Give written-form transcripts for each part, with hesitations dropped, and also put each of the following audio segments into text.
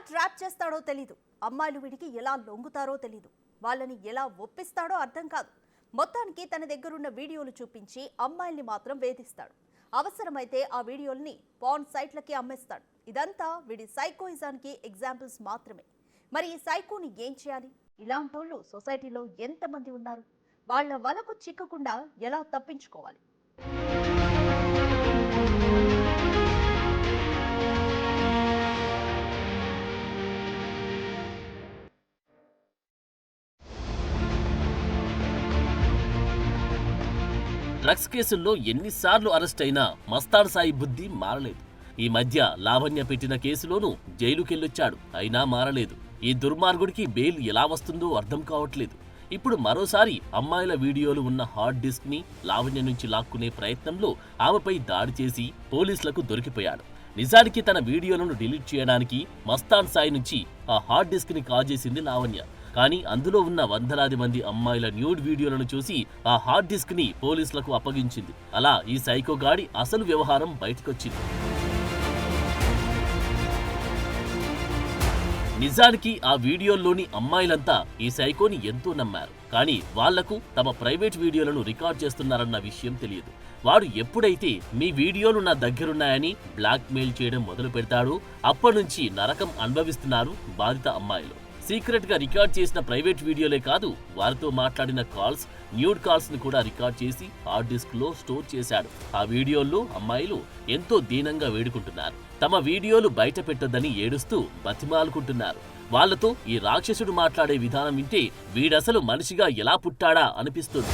Trap చేస్తాడో తెలీదు. అమ్మాయిలు వీడికి ఎలా లొంగుతారో తెలీదు. వాళ్ళని ఎలా ఒప్పిస్తాడో అర్థం కాదు. మొత్తానికి తన దగ్గరున్న వీడియోలు చూపించి అమ్మాయిల్ని మాత్రం వేధిస్తాడు. అవసరమైతే ఆ వీడియోల్ని పార్న్ సైట్లకి అమ్మేస్తాడు. ఇదంతా వీడి సైకోయిజానికి ఎగ్జాంపుల్స్ మాత్రమే. మరి ఈ సైకోని ఏం చేయాలి? ఇలాంటి వాళ్ళు సొసైటీలో ఎంతమంది ఉన్నారు? వాళ్ళ వలకు చిక్కకుండా ఎలా తప్పించుకోవాలి? డ్రగ్స్ కేసుల్లో ఎన్నిసార్లు అరెస్ట్ అయినా మస్తాన్ సాయి బుద్ధి మారలేదు. ఈ మధ్య లావణ్య పెట్టిన కేసులోనూ జైలుకెళ్ళొచ్చాడు, అయినా మారలేదు. ఈ దుర్మార్గుడికి బెయిల్ ఎలా వస్తుందో అర్థం కావట్లేదు. ఇప్పుడు మరోసారి అమ్మాయిల వీడియోలు ఉన్న హార్డ్ డిస్క్ ని లావణ్య నుంచి లాక్కునే ప్రయత్నంలో ఆమెపై దాడి చేసి పోలీసులకు దొరికిపోయాడు. నిజానికి తన వీడియోలను డిలీట్ చేయడానికి మస్తాన్ సాయి నుంచి ఆ హార్డ్ డిస్క్ ని కాజేసింది లావణ్య. కానీ అందులో ఉన్న వందలాది మంది అమ్మాయిల న్యూడ్ వీడియోలను చూసి ఆ హార్డ్ డిస్క్ ని పోలీసులకు అప్పగించింది. అలా ఈ సైకో గాడి అసలు వ్యవహారం బయటకొచ్చింది. నిజానికి ఆ వీడియోల్లోని అమ్మాయిలంతా ఈ సైకోని ఎంతో నమ్మారు. కానీ వాళ్లకు తమ ప్రైవేట్ వీడియోలను రికార్డ్ చేస్తున్నారన్న విషయం తెలియదు. వాడు ఎప్పుడైతే మీ వీడియోలు నా దగ్గరున్నాయని బ్లాక్ మెయిల్ చేయడం మొదలు పెడతాడో అప్పటినుంచి నరకం అనుభవిస్తున్నారు బాధిత అమ్మాయిలు. సీక్రెట్ గా రికార్డ్ చేసిన ప్రైవేట్ వీడియోలే కాదు, వారితో మాట్లాడిన కాల్స్, న్యూడ్ కాల్స్ ని కూడా రికార్డ్ చేసి హార్డ్ డిస్క్ లో స్టోర్ చేశాడు. ఆ వీడియోల్లో అమ్మాయిలు ఎంతో దీనంగా వేడుకుంటున్నారు. తమ వీడియోలు బయట పెట్టొద్దని ఏడుస్తూ బతిమాలుకుంటున్నారు. వాళ్లతో ఈ రాక్షసుడు మాట్లాడే విధానం వింటే వీడసలు మనిషిగా ఎలా పుట్టాడా అనిపిస్తుంది.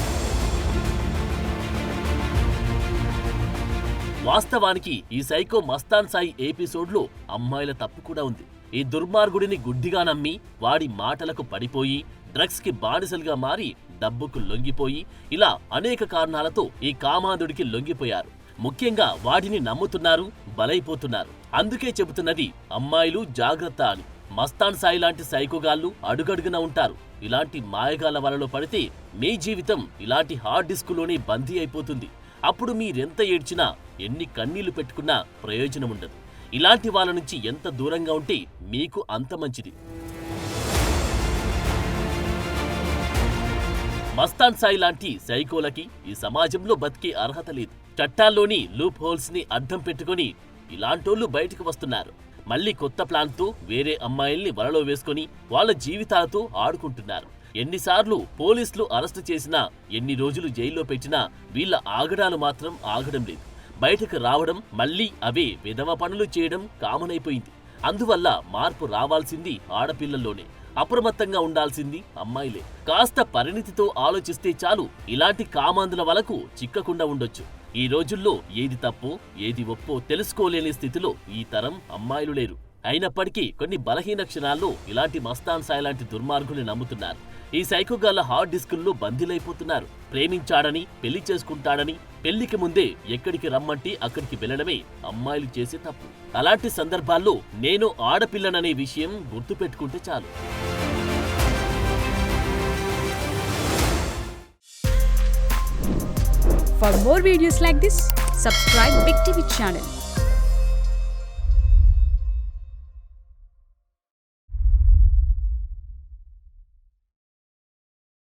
వాస్తవానికి ఈ సైకో మస్తాన్ సాయి ఎపిసోడ్లో అమ్మాయిల తప్పు కూడా ఉంది. ఈ దుర్మార్గుడిని గుడ్డిగా నమ్మి వాడి మాటలకు పడిపోయి డ్రగ్స్ కి బానిసలుగా మారి డబ్బుకు లొంగిపోయి ఇలా అనేక కారణాలతో ఈ కామాంధుడికి లొంగిపోయారు. ముఖ్యంగా వాడిని నమ్ముతున్నారు, బలైపోతున్నారు. అందుకే చెబుతున్నది అమ్మాయిలు జాగ్రత్త అని. మస్తాన్ సాయి లాంటి సైకోగాళ్లు అడుగడుగున ఉంటారు. ఇలాంటి మాయగాళ్ల వలలో పడితే మీ జీవితం ఇలాంటి హార్డ్ డిస్కులోనే బందీ అయిపోతుంది. అప్పుడు మీరెంత ఏడ్చినా, ఎన్ని కన్నీళ్లు పెట్టుకున్నా ప్రయోజనం ఉండదు. ఇలాంటి వాళ్ళ నుంచి ఎంత దూరంగా ఉంటే మీకు అంత మంచిది. మస్తాన్ సాయి లాంటి సైకోలకి ఈ సమాజంలో బతికే అర్హత లేదు. చట్టాల్లోని లూప్ హోల్స్ ని అడ్డం పెట్టుకుని ఇలాంటోళ్లు బయటకు వస్తున్నారు. మళ్ళీ కొత్త ప్లాన్ తో వేరే అమ్మాయిల్ని వలలో వేసుకుని వాళ్ళ జీవితాలతో ఆడుకుంటున్నారు. ఎన్నిసార్లు పోలీసులు అరెస్టు చేసినా, ఎన్ని రోజులు జైల్లో పెట్టినా వీళ్ళ ఆగడాలు మాత్రం ఆగడం లేదు. బయటకు రావడం, మళ్లీ అవే విధవ పనులు చేయడం కామన్ అయిపోయింది. అందువల్ల మార్పు రావాల్సింది ఆడపిల్లల్లోనే. అప్రమత్తంగా ఉండాల్సింది అమ్మాయిలే. కాస్త పరిణితితో ఆలోచిస్తే చాలు, ఇలాంటి కామాంధుల వలకు చిక్కకుండా ఉండొచ్చు. ఈ రోజుల్లో ఏది తప్పో ఏది ఒప్పో తెలుసుకోలేని స్థితిలో ఈ తరం అమ్మాయిలు లేరు. అయినప్పటికీ కొన్ని బలహీన క్షణాల్లో ఇలాంటి మస్తాన్ సాయి లాంటి దుర్మార్గుల్ని నమ్ముతున్నారు. ఈ సైకోగాళ్ల హార్డ్ డిస్కుల్లో బందీలైపోతున్నారు. ప్రేమించాడని, పెళ్లి చేసుకుంటాడని పెళ్లికి ముందే ఎక్కడికి రమ్మంటే అక్కడికి వెళ్లడమే అమ్మాయిలు చేసే తప్పు. అలాంటి సందర్భాల్లో నేను ఆడపిల్లననే విషయం గుర్తుపెట్టుకుంటే చాలు. For more videos like this, subscribe Big TV channel.